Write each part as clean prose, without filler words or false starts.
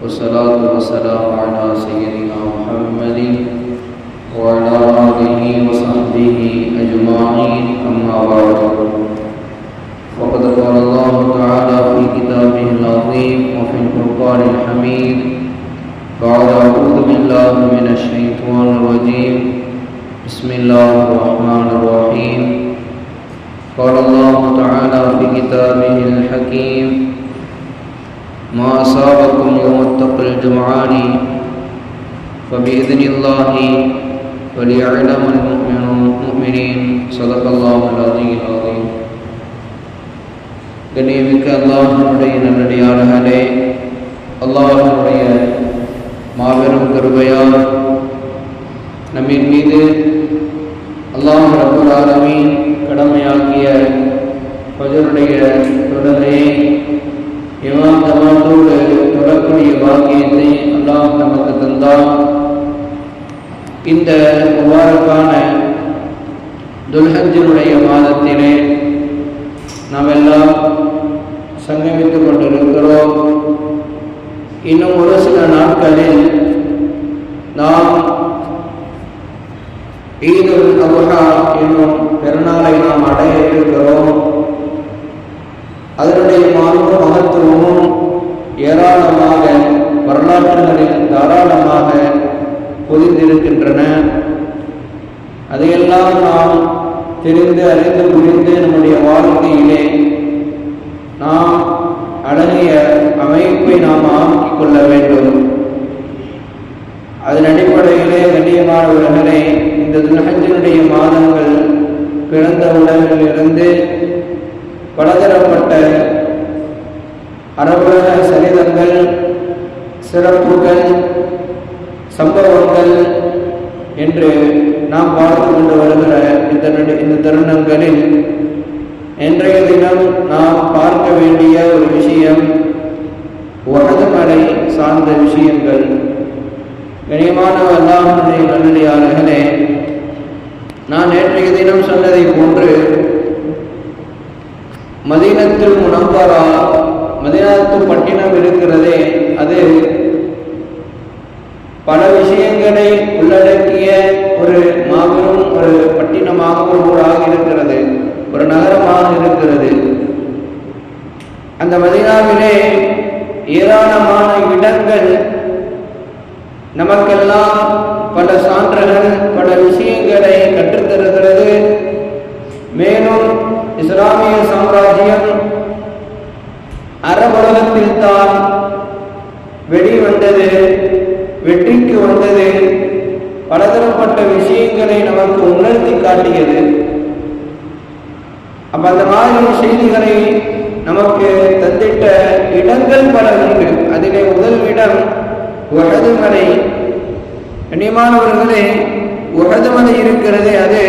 والصلاة والسلام على سيدنا محمد وعلى آله وصحبه أجمعين أما بعد فقد قال الله تعالى في كتابه العظيم وفي القرآن الحميد بعد أعوذ بالله من الشيطان الرجيم بسم الله الرحمن الرحيم قال الله تعالى في كتابه الحكيم ما أصابكم يوم التقى الجمعان فبإذن الله وليعلم المؤمنين صدق الله العظيم العظيم. கண்ணியமிக்க அல்லாஹ்வுடைய நல்லடியார்களே, அல்லாஹ்வுடைய மாபெரும் கிருபையால் நம்மின் மீது அல்லாஹ் ரப்பல் ஆலமீன் கடமையாக்கிய ஃபஜ்ருடைய தொழுகையை இமாம் ஜமாத்தோடு தொழக்கூடிய பாக்கியத்தை அல்லாஹ் நமக்கு தந்தால் இந்த முபாரக்கான துல்ஹஜ்ஜினுடைய மாதத்திலே நாம் எல்லாம் சங்கமித்துக் கொண்டிருக்கிறோம். இன்னும் ஒரு சில நாட்களில் நாம் ஈதுல் அத்ஹா என்னும் பெருநாளை நாம் அடைய இருக்கிறோம். அதனுடைய மகத்துவமும் ஏராளமாக வரலாற்றுகளில் தாராளமாக பொதிந்திருக்கின்றன. அதையெல்லாம் நாம் தெரிந்து அறிந்து புரிந்து நம்முடைய வாழ்க்கையிலே நாம் அழகிய அமைப்பை நாம் ஆக்கிக் கொள்ள வேண்டும். அதன் அடிப்படையிலே கண்ணியமானவர்களே, இந்த துல்ஹஜ்ஜினுடைய மாதங்கள் பிறந்த உலகிலிருந்து பலதரப்பட்ட அரபுலக சரிதங்கள், சிறப்புகள், சம்பவங்கள் என்று நாம் பார்த்து கொண்டு வருகிற இந்த தருணங்களில் இன்றைய தினம் நாம் பார்க்க வேண்டிய ஒரு விஷயம் உஹது மலை சார்ந்த விஷயங்கள். கனியமான அல்லாஹ்வுடைய நல்லடியார்களே, நான் நேற்றைய தினம் சொன்னதை போன்று மதீனத்துல் முனவ்வரா, மதீனத்து பட்டினம் இருக்கிறதே, அது பல விஷயங்களை உள்ளடக்கிய ஒரு மாபெரும் ஒரு பட்டினமாக, ஒரு ஊராக இருக்கிறது, ஒரு நகரமாக இருக்கிறது. அந்த மதீனாவிலே ஏராளமான இடங்கள் நமக்கெல்லாம் பல சான்றுகள், பல விஷயங்களை கற்றுத்தருகிறது. மேலும் இஸ்லாமிய சாம்ராஜ்யம் அரபுலகத்தில் தான் வெளிவந்தது, வெற்றிக்கு வந்தது, பலதரப்பட்ட விஷயங்களை நமக்கு உணர்த்தி காட்டியது. அப்ப அந்த மாதிரி செய்திகளை நமக்கு தந்திட்ட இடங்கள் பல உண்டு. அதிலே முதல் இடம் உஹது மலை. கண்ணியமானவர்களே, உஹது மலை இருக்கிறது, அது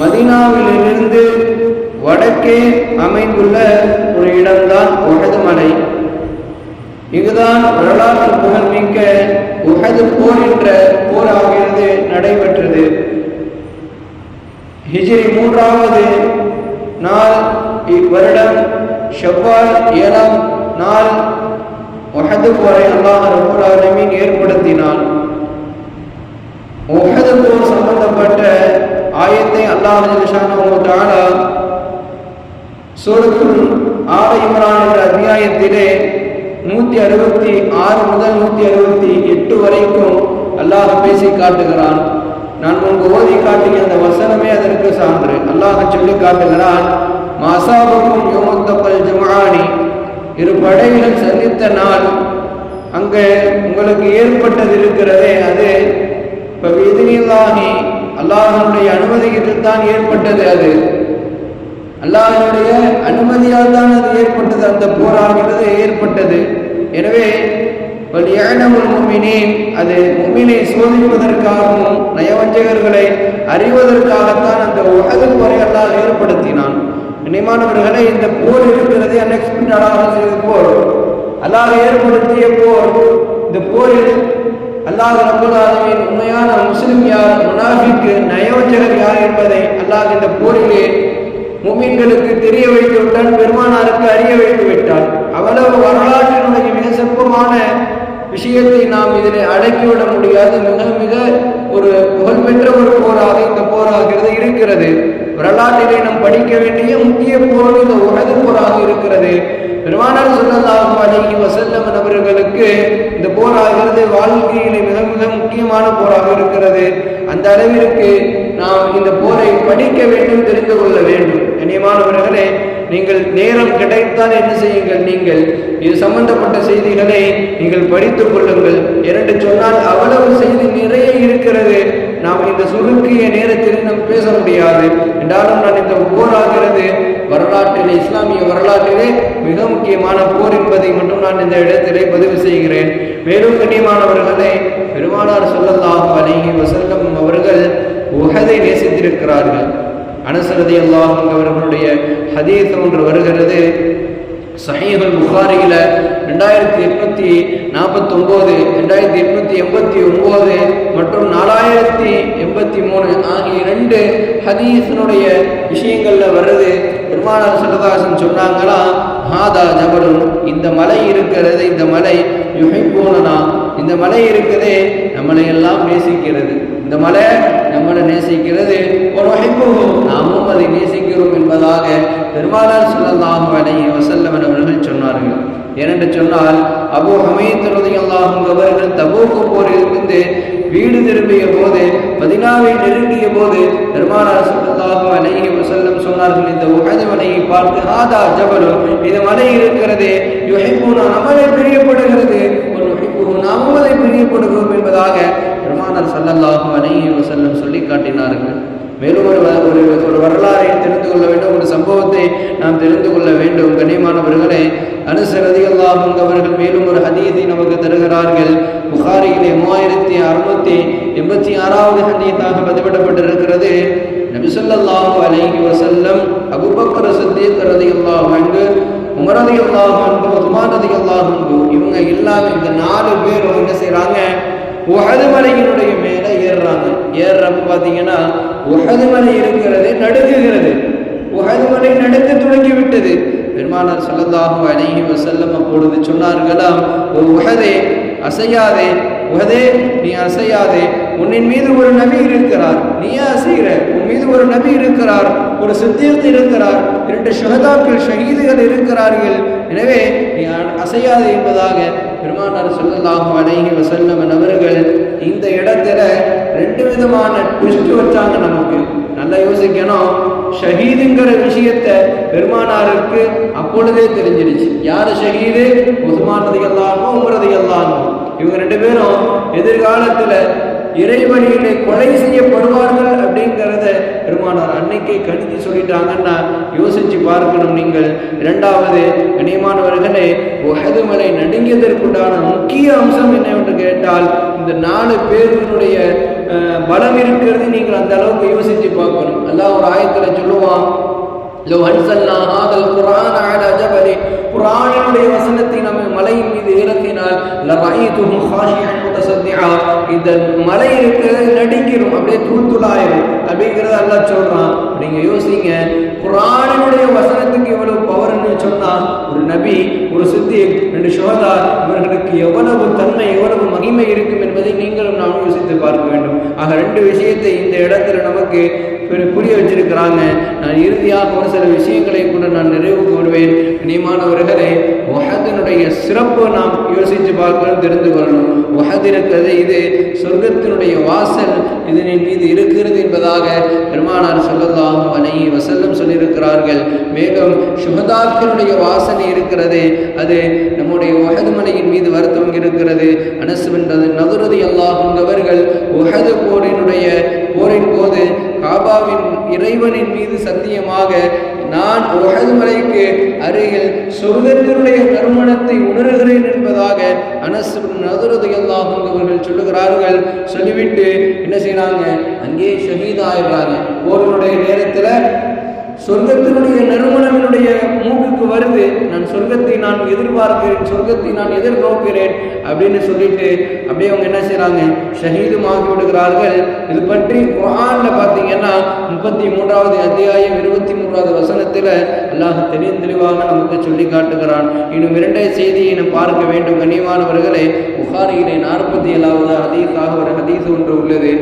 மதீனாவிலிருந்து வடக்கே அமைந்துள்ள ஒரு இடம்தான் உஹது மலை. இங்குதான் வரலாற்று புகழ்மிக்க உஹது போர் என்ற போர் ஆகிறது நடைபெற்றது. ஹிஜ்ரி 3வது நாள் இவ்வருடம் ஷவ்வால் 7ஆம் நாள் உஹது போரை அல்லாஹ் ரப்பல் ஆலமீன் ஏற்படுத்தினான். உஹது போர் சம்பந்தப்பட்ட ஆயத்தை அல்லாஹ் ஜல்லஷானஹு வ தஆலா சூரத்துல் ஆல இம்ரான் என்ற அத்தியாயத்திலே 166 முதல் 168 வரைக்கும் அல்லாஹ் பேசி காட்டுகிறான். நான் உங்களுக்கு ஓதி காட்டிய அந்த வசனமே அதற்கு சான்று. அல்லாஹ் சொல்லி காட்டுகிறான், மாசாபுக்கும் யௌமுத்தல் ஜம்ஆனி, இரு படைகள் சந்தித்த நாள் அங்கே உங்களுக்கு ஏற்பட்டது இருக்கிறதே, அது அல்லாஹ்வுடைய அனுமதியில் தான் ஏற்பட்டது. அது அல்லாஹ்வுடைய அனுமதியால் தான் அது ஏற்பட்டது. அந்த போராகிறது ஏற்பட்டது. எனவே அது முஃமினை சோதிப்பதற்காகவும் நயவஞ்சகர்களை அறிவதற்காகத்தான் அந்த உஹது போரை அல்லாஹ் ஏற்படுத்தினான். கண்ணியமானவர்களே, இந்த போர் இருக்கிறது அன்எக்ஸ்பெக்டடாக செய்த போர், அல்லாஹ் ஏற்படுத்திய போர். இந்த போரில் அல்லாஹ் ரப்பல் ஆலமீன் உண்மையான முஸ்லிம் யார், முனாஃபிக் நயவஞ்சகர் யார் என்பதை அல்லாஹ் இந்த போரிலே முஃமின்களுக்கு தெரிய வைத்து விட்டான், பெருமானாருக்கு அறிய வைத்து விட்டான். அவ்வளவு வரலாற்றினுடைய மிக சிறப்பான விஷயத்தை நாம் இதில் அடக்கிவிட முடியாது. மிக மிக ஒரு புகழ்பெற்ற ஒரு போராக இந்த போராகிறது இருக்கிறது. வரலாற்றிலே நாம் படிக்க வேண்டிய முக்கிய போர் இந்த உஹது போராக இருக்கிறது. பெருமானார் ஸல்லல்லாஹு அலைஹி வஸல்லம் அவர்களுக்கு இந்த போராகிறது வாழ்க்கையிலே மிக மிக முக்கியமான போராக இருக்கிறது. அந்த அளவிற்கு நாம் இந்த போரை படிக்க வேண்டும், தெரிந்து கொள்ள வேண்டும். கண்ணியமானவர்களே, நீங்கள் நேரம் கிடைத்தால் என்ன செய்யுங்கள், நீங்கள் இது சம்பந்தப்பட்ட செய்திகளை நீங்கள் படித்துக் கொள்ளுங்கள். இரண்டு சொன்னால் அவ்வளவு செய்தி நிறைய இருக்கிறது. நாம் இந்த சுருக்கிய நேரத்தில் நாம் பேச முடியாது. என்றாலும் நான் இந்த போராகிறது வரலாற்றிலே, இஸ்லாமிய வரலாற்றிலே மிக முக்கியமான போர் என்பதை மட்டும் நான் இந்த இடத்திலே பதிவு செய்கிறேன். மேலும் கண்ணியமானவர்களே, பெருமானார் ஸல்லல்லாஹு அலைஹி வஸல்லம் அவர்கள் உஹதை நேசித்திருக்கிறார்கள். அனஸ் ரலியல்லாஹு அன்ஹு அவர்களுடைய ஹதீஸ் ஒன்று வருகிறது. சஹீஹுல் புகாரியில 2849, 2889 மற்றும் 4083 ஆகிய 2 ஹதீஸினுடைய விஷயங்கள்ல வருது. பெருமானார் ஸல்லல்லாஹு அலைஹி வஸல்லம் சொன்னாங்களா, ஹாதா ஜபலுன், இந்த மலை இருக்கிறது, இந்த மலை யுஹிப்பூனனா, இந்த மலை இருக்கிறதே நம்மளை எல்லாம் நேசிக்கிறது, இந்த மலை நம்மளை நேசிக்கிறது, ஒரு வஹிப்புஹு, நாமும் அதை நேசிக்கிறோம் என்பதாக பெருமானார் ஸல்லல்லாஹு அலைஹி வஸல்லம் அவர்கள் சொன்னார்கள். ஏனென்று சொன்னால், அபூ ஹுமைத் ரலியல்லாஹு அன்ஹு அவர்கள் தபூக் போரிலிருந்து வீடு திரும்பிய போது, மதீனாவை நெருங்கிய போது பெருமானார் ஸல்லல்லாஹு அலைஹி வஸல்லம் சொன்னார்கள், இந்த உஹது மலையை பார்த்து, ஹாதா ஜபலு, இந்த மலை இருக்கிறது, யுஹிப்புனா, நம்மளை பிரியப்படுகிறது, ஒரு யுஹிப்புஹு, நாமும் அதை பிரியப்படுகிறோம் என்பதாக பெருமானார் ஸல்லல்லாஹு அலைஹி வஸல்லம் சொல்லி காட்டினார்கள். மேலும் ஒரு வரலாறை தெரிந்து கொள்ள வேண்டும், ஒரு சம்பவத்தை நாம் தெரிந்து கொள்ள வேண்டும். கண்ணியமானவர்களே, அனஸ் ரலியல்லாஹு அன்ஹு அவர்கள் மேலும் ஒரு ஹதீஸை நமக்கு தருகிறார்கள். புகாரியிலே 3686வது ஹதீஸாக பதிவிடப்பட்டிருக்கிறது. நபி ஸல்லல்லாஹு அலைஹி வஸல்லம் அபூபக்கர் சித்தீக் ரலியல்லாஹு அன்ஹு, உமர் ரலியல்லாஹு அன்ஹு, உஸ்மான் ரலியல்லாஹு அன்ஹு, இவங்க எல்லாமே இந்த 4 பேரும் என்ன செய்றாங்க, உஹது மலையினுடைய மேலே ஏறுறாங்க. ஏறுறப்ப பார்த்தீங்கன்னா உஹது மலை இருக்கிறது, நடுங்குகிறது. உஹது மலை நடுக்க தொடங்கிவிட்டது. பெருமானார் ஸல்லல்லாஹு அலைஹி வஸல்லம் அப்பொழுது சொன்னார்களாம், ஓ உஹதே, அசையாதே, உஹதே நீ அசையாதே, உன்னின் மீது ஒரு நபி இருக்கிறார், நீ அசைகிற, உன் மீது ஒரு நபி இருக்கிறார், ஒரு சித்தீக் இருக்கிறார், 2 ஷஹதாக்கள் ஷஹீதுகள் இருக்கிறார்கள், எனவே நீ அசையாதே என்பதாக பெருமானார் ஸல்லல்லாஹு அலைஹி வஸல்லம் அவர்கள் இந்த இடத்துல 2 விதமான ட்விஸ்ட் வச்சாங்க. நமக்கு நல்லா யோசிக்கணும். ஷஹீதுங்கிற விஷயத்தை பெருமானாருக்கு அப்பொழுதே தெரிஞ்சிருச்சு. யாரு ஷஹீது? உஸ்மான் ரலியல்லாஹு அன்ஹு, உமர் ரலியல்லாஹு அன்ஹு. இவங்க 2 பேரும் எதிர்காலத்துல இறைவழியிலே கொலை செய்யப்படுவார்கள் அப்படிங்கிறத பெருமானார் அன்னைக்கே கணித்து சொல்லிட்டாங்கன்னா யோசிச்சு பார்க்கணும் நீங்கள். இரண்டாவது, கண்ணியமானவர்களே, உஹது மலை நடுங்கியதற்குண்டான முக்கிய அம்சம் என்னவென்று கேட்டால், இந்த 4 பேருடைய பலம் இருக்கிறது. நீங்கள் அந்த அளவுக்கு யோசிச்சு பார்க்கணும். அல்லாஹ் ஒரு ஆயத்துல சொல்லுவான், லோ அன்ஸல்னா ஹாதல் குர்ஆன அலா ஜபலி, குர்ஆனினுடைய வசனத்தை நம்ம மலையின் மீது இறக்கினால் லரஐதுஹு காஷிஅன் முத்தஸத்திஆ, இந்த மலை இருக்கிறது நடுங்கிரும், அப்படியே தூள்தூளாயிரும் அப்படிங்கிறத அல்லாஹ் சொல்றான். நீங்க யோசிங்க, குர்ஆனினுடைய வசனத்துக்கு எவ்வளவு பவர்னு சொன்னா, ஒரு நபி, ஒரு சித்தீக், 2 ஷுஹதா, இவர்களுக்கு எவ்வளவு தன்மை, எவ்வளவு மகிமை இருக்கும் என்பதை நீங்களும் நாம் யோசித்து பார்க்க வேண்டும். ஆக 2 விஷயத்தை இந்த இடத்துல நமக்கு புரிய வச்சிருக்கிறாங்க. நான் இறுதியாக ஒரு சில விஷயங்களை கூட நான் நிறைவுக்கு விடுவேன். கண்ணியமானவர்களே, உஹதினுடைய சிறப்பு நாம் யோசித்து பார்க்கணும், தெரிந்து கொள்ளணும். உஹது இருக்கிறது, இது சொர்க்கத்தினுடைய வாசல் இதனின் மீது இருக்கிறது என்பதாக பெருமானார் ஸல்லல்லாஹு அலைஹி வஸல்லம் சொல்லியிருக்கிறார்கள். மேலும் ஷுஹதாக்களுடைய வாசனை இருக்கிறது, அது நம்முடைய உஹது மலையின் மீது வருத்தம் இருக்கிறது. அனஸ் பின் நதுர் ரலியல்லாஹு அன்ஹு அவர்கள் உஹது போரின் போது காபாவின் இறைவனின் மீது சத்தியமாக நான் உஹது மலைக்கு அருகில் சொர்க்கத்தினுடைய நறுமணத்தை உணர்கிறேன் என்பதாக அனஸ் பின் நதுர் ரலியல்லாஹு அன்ஹு அவர்கள் சொல்லுகிறார்கள். சொல்லிவிட்டு என்ன செய்யறாங்க, அங்கே ஷஹீத் ஆயிடுறாங்க. போரினுடைய நேரத்தில் சொர்க்கத்தினுடைய நறுமணத்தினுடைய மூக்குக்கு வருது, நான் சொர்க்கத்தை நான் எதிர்பார்க்கிறேன், சொர்க்கத்தை நான் எதிர்நோக்கிறேன் அப்படின்னு சொல்லிட்டு அப்படியே அவங்க என்ன செய்யறாங்க, ஷஹீதுமாகி விடுகிறார்கள். இது பற்றி குர்ஆன்ல பார்த்தீங்கன்னா 33வது அத்தியாயம் 23வது வசனத்தில் அல்லாஹ் தெளிவாக நமக்கு சொல்லி காட்டுகிறான். இன்னும் 2 செய்தியை நாம் பார்க்க வேண்டும் கண்ணியமானவர்களே. புகாரியிலே 47வது ஹதீஸாக ஒரு ஹதீஸ் ஒன்று உள்ளது.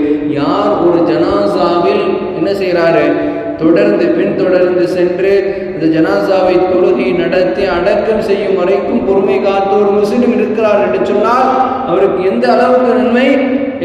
யார் ஒரு ஜனாசாவில் என்ன செய்கிறாரு, பின்தொடர்ந்து சென்று இந்த ஜனாசாவை தொழுகை நடத்தி அடக்கம் செய்யும் வரைக்கும் பொறுமை காத்து ஒரு முஸ்லிம் இருக்கிறார் என்று சொன்னால் அவருக்கு எந்த அளவுக்கு நன்மை,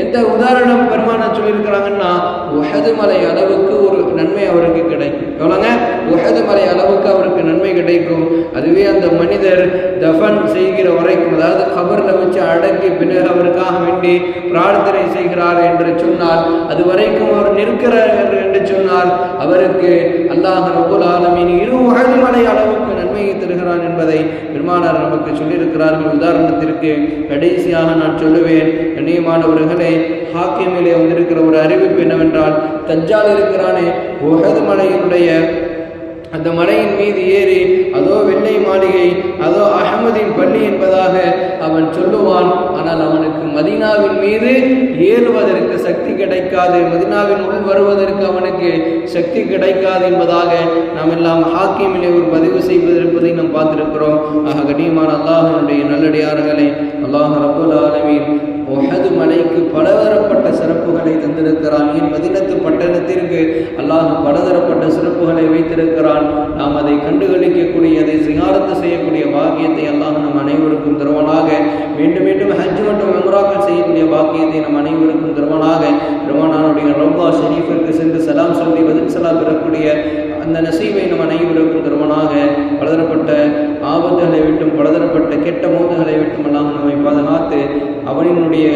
எந்த உதாரணம் பெருமானா சொல்லியிருக்கிறாங்கன்னா உஹது மலை அளவுக்கு ஒரு நன்மை அவருக்கு கிடைக்கும். எவ்வளோங்க? உஹது மலை அளவுக்கு அவருக்கு நன்மை கிடைக்கும். அதுவே அந்த மனிதர் தஃபன் செய்கிற வரைக்கும், அதாவது கபரில் வச்சு அடக்கி பின்னர் அவருக்காக வேண்டி பிரார்த்தனை செய்கிறார் என்று சொன்னால், அது வரைக்கும் அவர் நிற்கிறார் என்று சொன்னால் அவருக்கு அல்லாஹ் ரப்பல் ஆலமீன் 2 உஹது மலை அளவுக்கு நன்மையை தருகிறான் என்பதை பெருமானார் நமக்கு சொல்லியிருக்கிறார்கள். உதாரணத்திற்கு கடைசியாக நான் சொல்லுவேன் கண்ணியமானவர்களே, ஹாக்கிமிலே வந்திருக்கிற ஒரு அறிவிப்பு என்னவென்றால், தஜ்ஜால் இருக்கிறானே உஹது மலையினுடைய அந்த மலையின் மீது ஏறி அதோ வெள்ளை மாளிகை, அதோ அஹமதின் பள்ளி என்பதாக அவன் சொல்லுவான். ஆனால் அவனுக்கு மதீனாவின் மீது ஏறுவதற்கு சக்தி கிடைக்காது, மதீனாவின் உள் வருவதற்கு அவனுக்கு சக்தி கிடைக்காது என்பதாக நாம் எல்லாம் ஹாக்கிமிலே ஒரு பதிவு செய்வதற்கதை நாம் பார்த்திருக்கிறோம். ஆக கண்ணியமான அல்லாஹ்வுடைய நல்லடியார்களே, அல்லாஹ் ரப்பல் ஆலமீன் உஹது மலைக்கு பலதரப்பட்ட சிறப்புகளை தந்திருக்கிறான். ஏன் மதீனத்து பட்டணத்திற்கு அல்லாஹ் பலதரப்பட்ட சிறப்புகளை வைத்திருக்கிறான். நாம் அதை கண்டுகளிக்கக்கூடிய, அதை சியாரத்து செய்யக்கூடிய பாக்கியத்தை அல்லாஹ் நம் அனைவருக்கும் தருவனாக. மீண்டும் மீண்டும் ஹஜ் மற்றும் உம்ராக்கள் செய்யக்கூடிய பாக்கியத்தை நம் அனைவருக்கும் தருவனாக. பெருமானாருடைய ரவுதா ஷரீஃபிற்கு சென்று சலாம் சொல்லி பதில் சலாம் பெறக்கூடிய அந்த நசீவை நம் அனைவருக்கும் தருவனாக. பலதரப்பட்ட ஆபத்துகளை விட்டும் பலதரப்பட்ட கெட்ட மோதுகளை விட்டும் அல்லாஹ் நம்மை பாதுகாத்து அவனினுடைய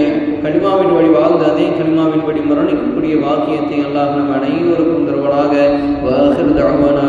கலிமாவின் வழி வாழ்ந்து அதே கலிமாவின் வழி மரணிக்கக்கூடிய வாக்கியத்தை அல்லாஹ் நம் அனைவருக்கும் தருவனாக. வாஹிர் தஅவானா